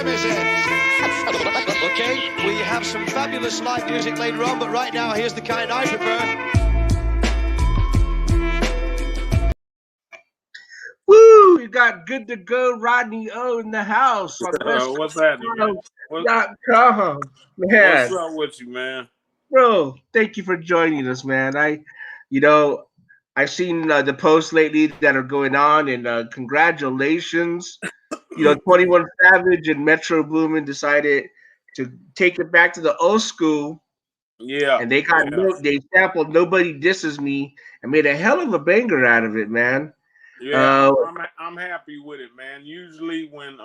time is it? Okay, we have some fabulous live music later on, but right now, here's the kind I prefer. Woo! You got Good to Go Rodney O in the house on What's happening, man? West.com. Man. What's up with you, man? Bro, thank you for joining us, man. I've seen the posts lately that are going on, and congratulations. 21 Savage and Metro Boomin decided to take it back to the old school. Yeah. And they sampled Nobody Disses Me and made a hell of a banger out of it, man. Yeah, I'm happy with it, man. Usually when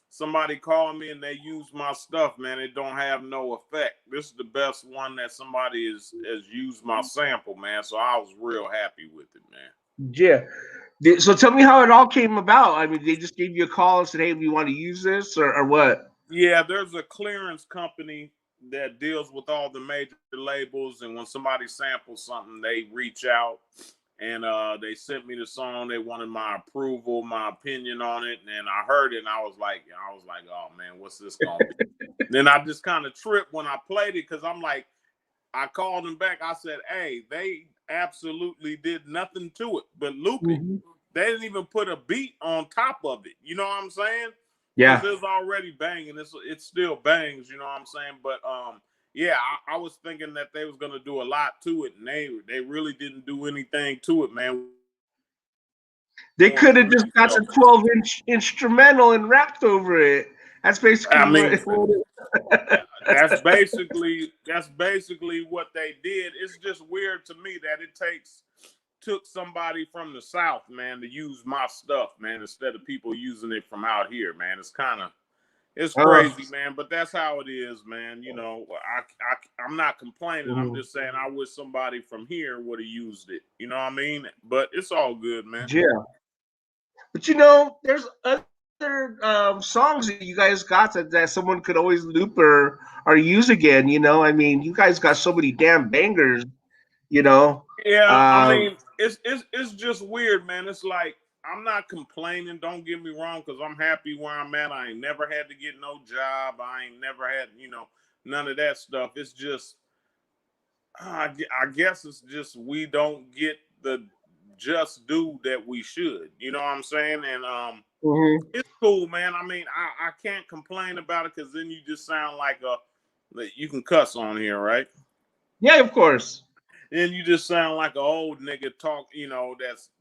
somebody call me and they use my stuff, man, it don't have no effect. This is the best one that somebody has used my sample, man. So I was real happy with it, man. Yeah. So tell me how it all came about. I mean, they just gave you a call and said, hey, we want to use this or what? Yeah, there's a clearance company that deals with all the major labels. And when somebody samples something, they reach out. And they sent me the song. They wanted my approval, my opinion on it. And I heard it, and I was like, oh man, what's this gonna be? Then I just kind of tripped when I played it because I'm like, I called them back. I said, hey, they absolutely did nothing to it but loop it. Mm-hmm. They didn't even put a beat on top of it. You know what I'm saying? Yeah, because it's already banging. It still bangs. You know what I'm saying? But yeah, I was thinking that they was gonna do a lot to it, and they really didn't do anything to it, man. They could have just got the 12-inch instrumental and rapped over it. That's basically that's basically what they did. It's just weird to me that it took somebody from the South, man, to use my stuff, man, instead of people using it from out here, man. It's crazy, man, but that's how it is, man. I'm not complaining. Mm-hmm. I'm just saying I wish somebody from here would have used it. You know what I mean? But it's all good, man. Yeah. But there's other songs that you guys got that someone could always loop or use again. I mean, you guys got so many damn bangers. Yeah, I mean, it's just weird, man. It's like, I'm not complaining, don't get me wrong, because I'm happy where I'm at. I ain't never had to get no job. I ain't never had, none of that stuff. It's just, I guess it's just we don't get the just due that we should. You know what I'm saying? And mm-hmm. It's cool, man. I mean, I can't complain about it because then you just sound like you can cuss on here, right? Yeah, of course. Then you just sound like an old nigga talk,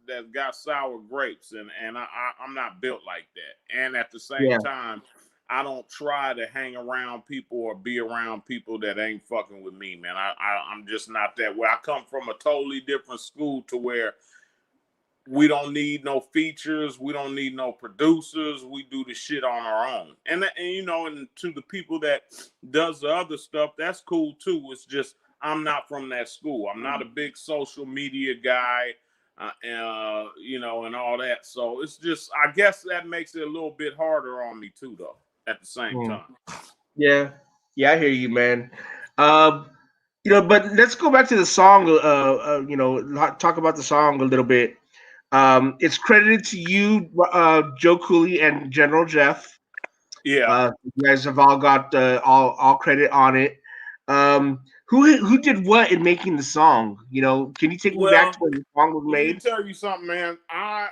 that's got sour grapes, and I'm not built like that. And at the same time, I don't try to hang around people or be around people that ain't fucking with me, man. I'm just not that way. I come from a totally different school to where we don't need no features, we don't need no producers. We do the shit on our own. And to the people that does the other stuff, that's cool too. It's just I'm not from that school. I'm not a big social media guy, and all that. So it's just, I guess that makes it a little bit harder on me too, though, at the same time. Yeah, I hear you, man. But let's go back to the song. Talk about the song a little bit. It's credited to you, Joe Cooley, and General Jeff. Yeah, you guys have all got all credit on it. Who did what in making the song? Can you take me back to when the song was made? Let me tell you something, man. I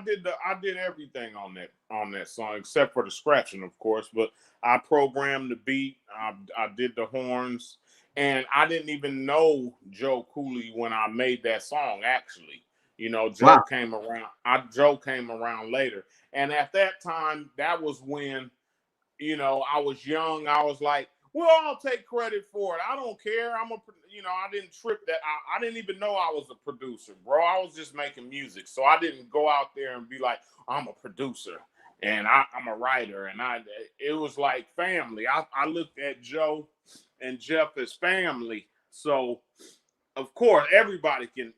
did everything on that song except for the scratching, of course. But I programmed the beat. I did the horns, and I didn't even know Joe Cooley when I made that song. Actually, Joe came around. Joe came around later, and at that time, that was when, I was young. I was like, we'll all take credit for it. I don't care. I didn't trip that. I didn't even know I was a producer, bro. I was just making music. So I didn't go out there and be like, I'm a producer and I'm a writer. And it was like family. I looked at Joe and Jeff as family. So, of course, everybody can,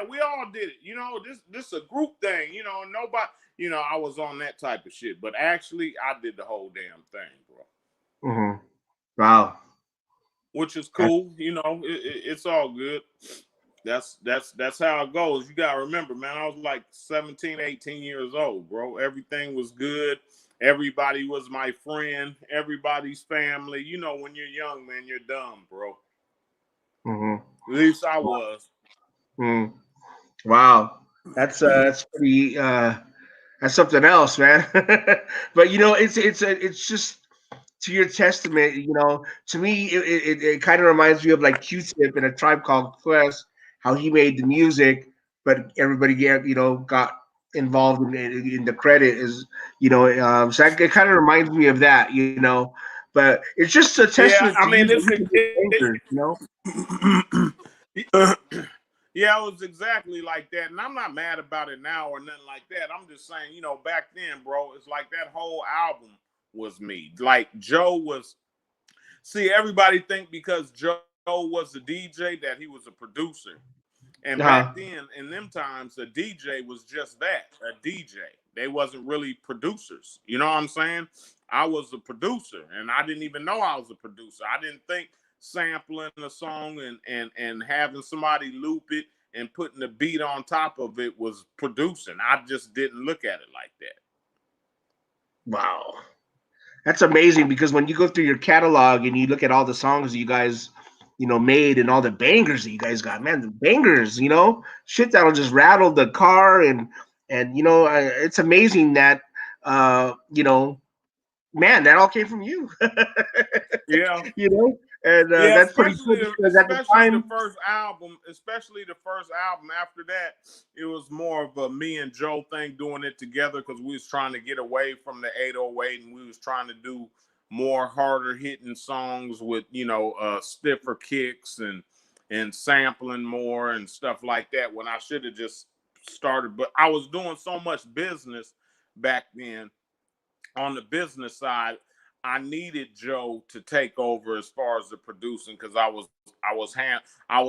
we all did it. This is a group thing, nobody, I was on that type of shit. But actually, I did the whole damn thing, bro. Mm-hmm. Wow. Which is cool. It's all good. That's how it goes. You got to remember, man, I was like 17, 18 years old, bro. Everything was good. Everybody was my friend. Everybody's family. You know, when you're young, man, you're dumb, bro. Mm-hmm. At least I was. Mm. Wow, that's pretty. That's something else, man. But it's just to your testament. To me, it kind of reminds me of like Q-Tip in A Tribe Called Quest, how he made the music, but everybody got involved in the credit so it kind of reminds me of that. But it's just a Yeah, testament I to you mean, that you can make bankers. yeah, it was exactly like that. And I'm not mad about it now or nothing like that. I'm just saying, back then, bro, it's like that whole album was me. Like Joe was, see, everybody think because Joe was a DJ that he was a producer. And back Uh-huh. then, in them times, a DJ was just that, a DJ. They wasn't really producers. You know what I'm saying? I was a producer, and I didn't even know I was a producer. I didn't think sampling a song and having somebody loop it and putting the beat on top of it was producing. I just didn't look at it like that. Wow. That's amazing because when you go through your catalog and you look at all the songs that you guys, made and all the bangers that you guys got, man, the bangers, shit that'll just rattle the car and it's amazing that, man, that all came from you, Yeah. and Yeah, that's pretty cool because at the especially the time, first album. Especially the first album. After that, it was more of a me and Joe thing doing it together because we was trying to get away from the 808 and we was trying to do more harder hitting songs with stiffer kicks and sampling more and stuff like that. When I should have just started, but I was doing so much business back then on the business side. I needed Joe to take over as far as the producing because I was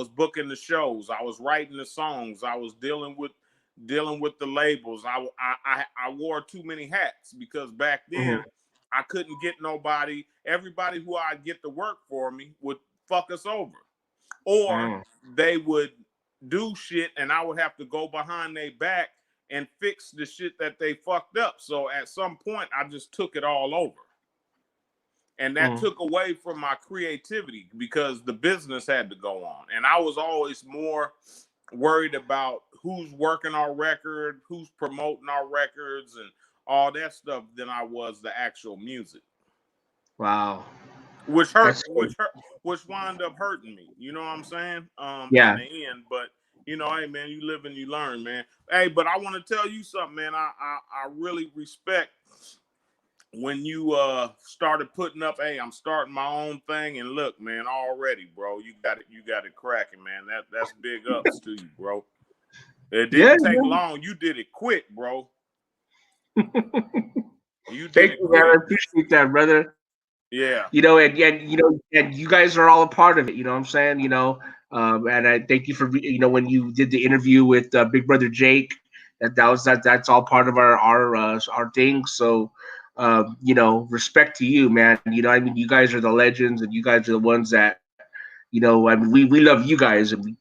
booking the shows, I was writing the songs, I was dealing with the labels. I wore too many hats because back then mhm, I couldn't get nobody. Everybody who I'd get to work for me would fuck us over, or mhm, they would do shit and I would have to go behind their back and fix the shit that they fucked up. So at some point, I just took it all over. And that mhm, took away from my creativity because the business had to go on. And I was always more worried about who's working our record, who's promoting our records, and all that stuff than I was the actual music, wow, which that's cool. which wound up hurting me. You know what I'm saying? In Yeah, the end, but hey, man, you live and you learn, man. Hey, but I want to tell you something, man. I really respect when you started putting up, hey, I'm starting my own thing, and look, man, already, bro, you got it cracking, man. That's big ups to you, bro. It yeah. didn't take long. You did it quick, bro. You did Thank it you, man. I quick. appreciate that, brother. Yeah. And you guys are all a part of it. You know what I'm saying? And I thank you for when you did the interview with Big Brother Jake. That's all part of our thing. So, respect to you, man. I mean, you guys are the legends, and you guys are the ones that I mean, we love you guys, and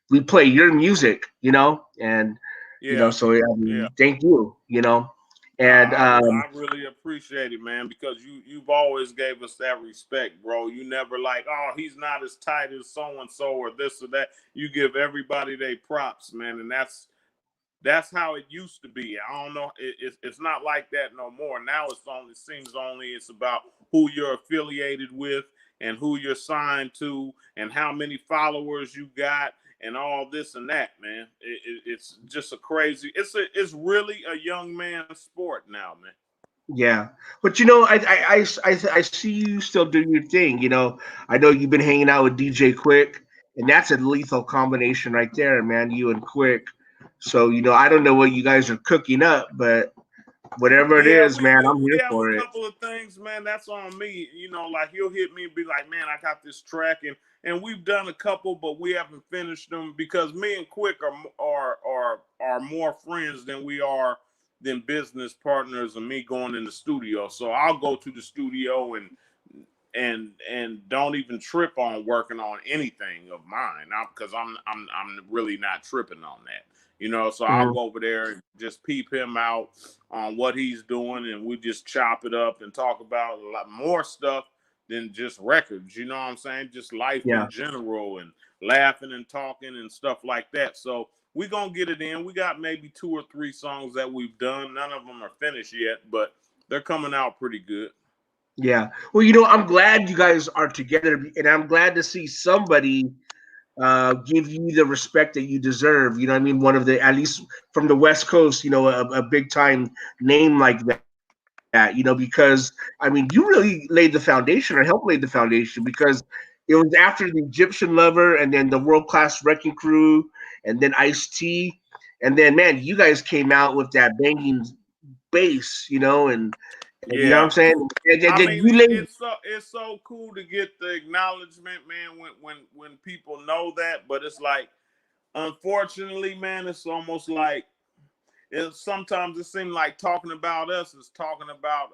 we play your music. And Yeah. so I Yeah. mean, thank you. And I really appreciate it, man, because you've always gave us that respect, bro. You never like, oh, he's not as tight as so and so or this or that. You give everybody their props, man, and that's how it used to be. I don't know. It's not like that no more. Now it's about who you're affiliated with and who you're signed to and how many followers you got and all this and that, man. It's just a crazy. It's really a young man's sport now, man. Yeah, but I see you still doing your thing. I know you've been hanging out with DJ Quick, and that's a lethal combination right there, man. You and Quick. So I don't know what you guys are cooking up, but whatever it Yeah, is, man, I'm we here have a for it. couple of things, man. That's on me. Like he'll hit me and be like, "Man, I got this track," and we've done a couple, but we haven't finished them because me and Quick are more friends than business partners and me going in the studio. So I'll go to the studio and don't even trip on working on anything of mine, because I'm really not tripping on that. You know, so I'll go over there and just peep him out on what he's doing, and we just chop it up and talk about a lot more stuff than just records. You know what I'm saying? Just life in general, and laughing and talking and stuff like that. So we're going to get it in. We got maybe 2 or 3 songs that we've done. None of them are finished yet, but they're coming out pretty good. Yeah. Well, you know, I'm glad you guys are together, and I'm glad to see somebody give you the respect that you deserve. You know what I mean? One of the, at least from the West Coast, you know, a big time name like that, you know, because, I mean, you really laid the foundation or helped lay the foundation, because it was after the Egyptian Lover and then the World Class Wrecking Crew and then Ice-T. And then, man, you guys came out with that banging bass, you know, and you know what I'm Yeah. saying? I And mean, you laid, it's so cool to get the acknowledgement, man, when people know that. But it's like, unfortunately, man, it's almost like sometimes it seems like talking about us is talking about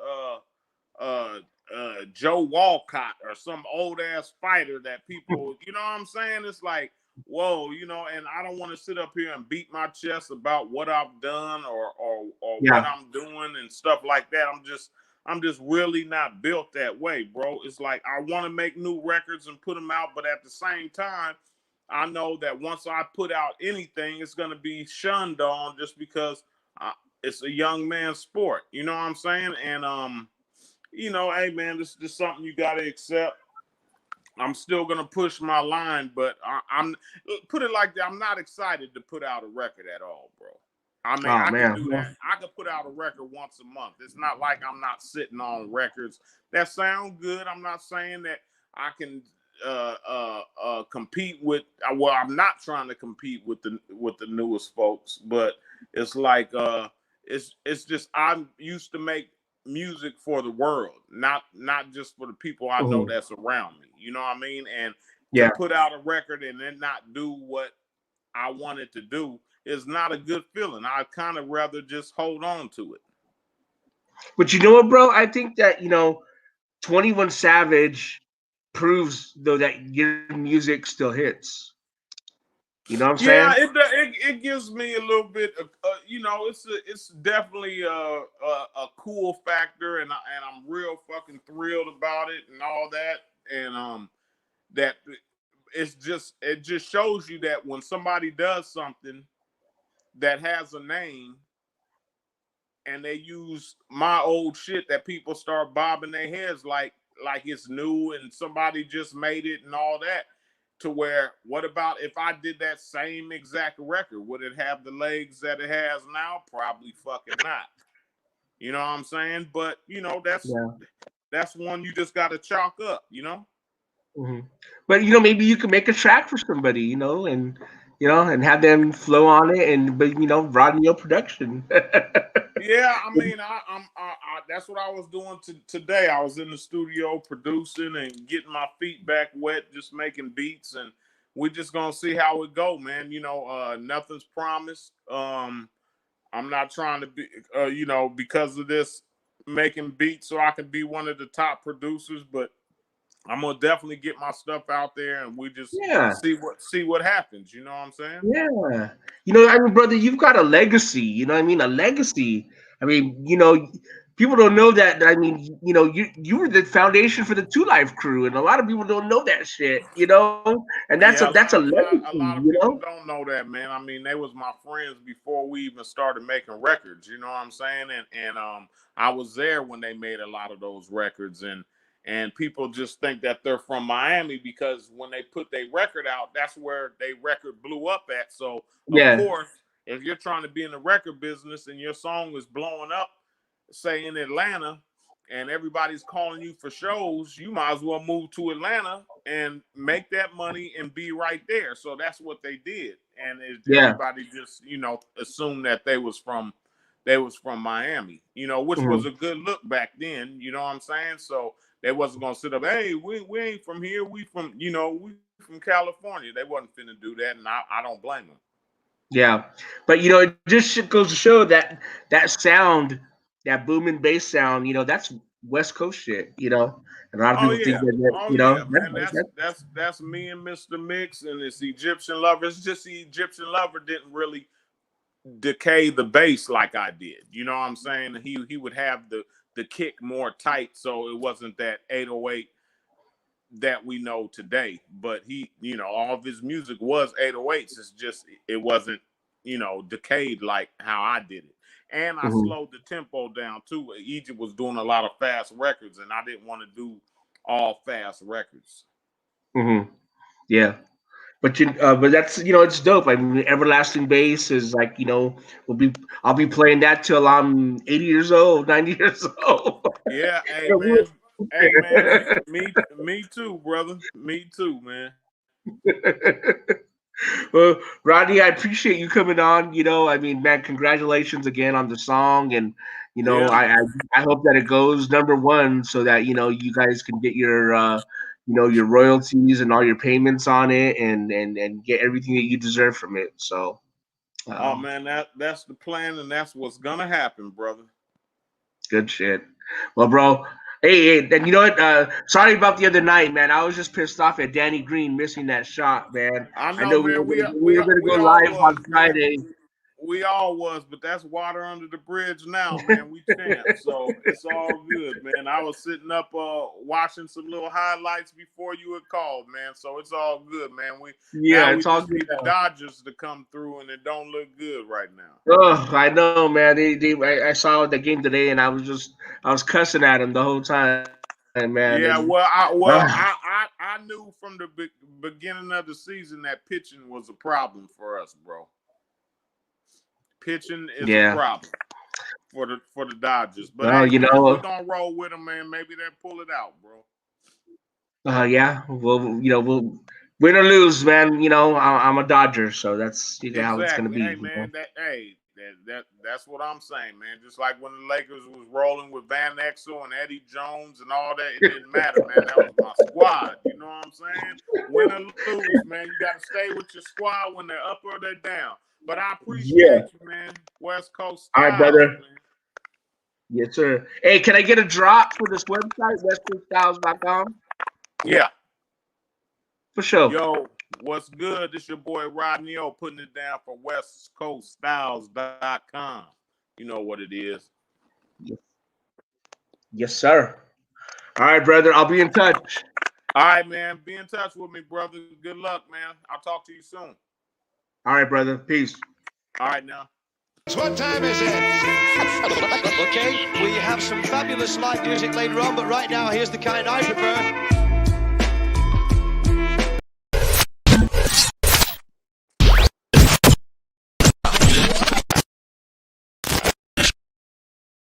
Joe Walcott or some old ass fighter that people, you know what I'm saying? It's like, whoa, you know, and I don't want to sit up here and beat my chest about what I've done or what I'm doing and stuff like that. I'm just really not built that way, bro. It's like I want to make new records and put them out, but at the same time, I know that once I put out anything, it's gonna be shunned on just because it's a young man's sport. You know what I'm saying? And you know, hey man, this is something you gotta accept. I'm still gonna push my line, but I'm put it like that. I'm not excited to put out a record at all, bro. I mean, oh I can man, do that. I could put out a record once a month. It's not like I'm not sitting on records that sound good. I'm not saying that I can compete with. Well, I'm not trying to compete with the newest folks, but it's like it's just I'm used to make music for the world, not just for the people I know that's around me. You know what I mean? And to put out a record and then not do what I wanted to do is not a good feeling. I'd kind of rather just hold on to it. But you know what, bro? I think that, you know, 21 Savage proves though that your music still hits. You know what I'm saying? Yeah, it gives me a little bit of you know, it's definitely a cool factor, and I'm real fucking thrilled about it and all that, and that it just shows you that when somebody does something that has a name and they use my old shit, that people start bobbing their heads like it's new and somebody just made it and all that. To where, what about if I did that same exact record? Would it have the legs that it has now? Probably fucking not. You know what I'm saying? But you know, that's one you just got to chalk up. You know. Mm-hmm. But you know, maybe you could make a track for somebody, you know, and have them flow on it, and but you know, Rodney O production. Yeah, I mean, that's what I was doing today. I was in the studio producing and getting my feet back wet, just making beats, and we're just gonna see how it go, man. You know, nothing's promised. I'm not trying to be, you know, because of this, making beats so I can be one of the top producers, but I'm gonna definitely get my stuff out there, and we just Yeah, see what happens. You know what I'm saying? yeah. You know, I mean, brother, you've got a legacy. You know what I mean? A legacy. I mean, you know, people don't know that. I mean, you know, you were the foundation for the Two Life crew, and a lot of people don't know that shit. You know, and Yeah, that's a legacy. a lot of You people know? don't know that, man. I mean, they was my friends before we even started making records. You know what I'm saying? And I was there when they made a lot of those records, and people just think that they're from Miami because when they put their record out, that's where their record blew up at. So of Yeah, course, if you're trying to be in the record business and your song is blowing up, say in Atlanta, and everybody's calling you for shows, you might as well move to Atlanta and make that money and be right there. So that's what they did, and yeah. everybody just, you know, assumed that they was from Miami, you know, which was Mhm. a good look back then. You know what I'm saying? So they wasn't gonna sit up, hey, we ain't from here, we from, you know, we from California. They wasn't finna do that, and I don't blame them. Yeah, but you know, it just goes to show that that sound, that booming bass sound, you know, that's West Coast shit. You know, and a lot of people think that Oh you know, yeah, man. That's me and Mr. Mix, and it's Egyptian Lover. It's just the Egyptian Lover didn't really decay the bass like I did. You know what I'm saying? He would have the kick more tight, so it wasn't that 808 that we know today. But he, you know, all of his music was 808s. It's just it wasn't, you know, decayed like how I did it. And I slowed the tempo down too. Egypt was doing a lot of fast records, and I didn't want to do all fast records. Yeah. But but that's, it's dope. I mean, Everlasting Bass is like, I'll be playing that till I'm 80 years old, 90 years old. Yeah, hey man, me too, brother. Me too, man. Well, Rodney, I appreciate you coming on. I mean, man, congratulations again on the song, and I hope that it goes #1 so that you guys can get your your royalties and all your payments on it, and get everything that you deserve from it. So, oh man, that's the plan, and that's what's gonna happen, brother. Good shit. Well, bro. Hey, and you know what? Sorry about the other night, man. I was just pissed off at Danny Green missing that shot, man. I know, man. We were going to go live on Friday. We all was, but that's water under the bridge now, man. We can't, so it's all good, man. I was sitting up watching some little highlights before you had called, man. So it's all good, man. We it's all just good. Need the Dodgers to come through, and it don't look good right now. Oh, I know, man. I saw the game today, and I was cussing at him the whole time, man. Yeah, I knew from the beginning of the season that pitching was a problem for us, bro. Pitching is a problem for the Dodgers, but hey, man, if we don't roll with them, man, maybe they'll pull it out, bro. Yeah. Well, we'll win or lose, man. I'm a Dodger, so that's how it's gonna be. Hey, man, that's what I'm saying, man. Just like when the Lakers was rolling with Van Exel and Eddie Jones and all that, it didn't matter, man. That was my squad. You know what I'm saying? Win or lose, man, you got to stay with your squad when they're up or they're down. But I appreciate you, man. West Coast Styles, all right, brother. Man. Yes, sir. Hey, can I get a drop for this website, westcoaststyles.com? Yeah. For sure. Yo, what's good? This your boy Rodney O putting it down for westcoaststyles.com. You know what it is. Yes, sir. All right, brother. I'll be in touch. All right, man. Be in touch with me, brother. Good luck, man. I'll talk to you soon. All right, brother. Peace. All right, now. What time is it? Okay, we have some fabulous live music later on, but right now, here's the kind I prefer.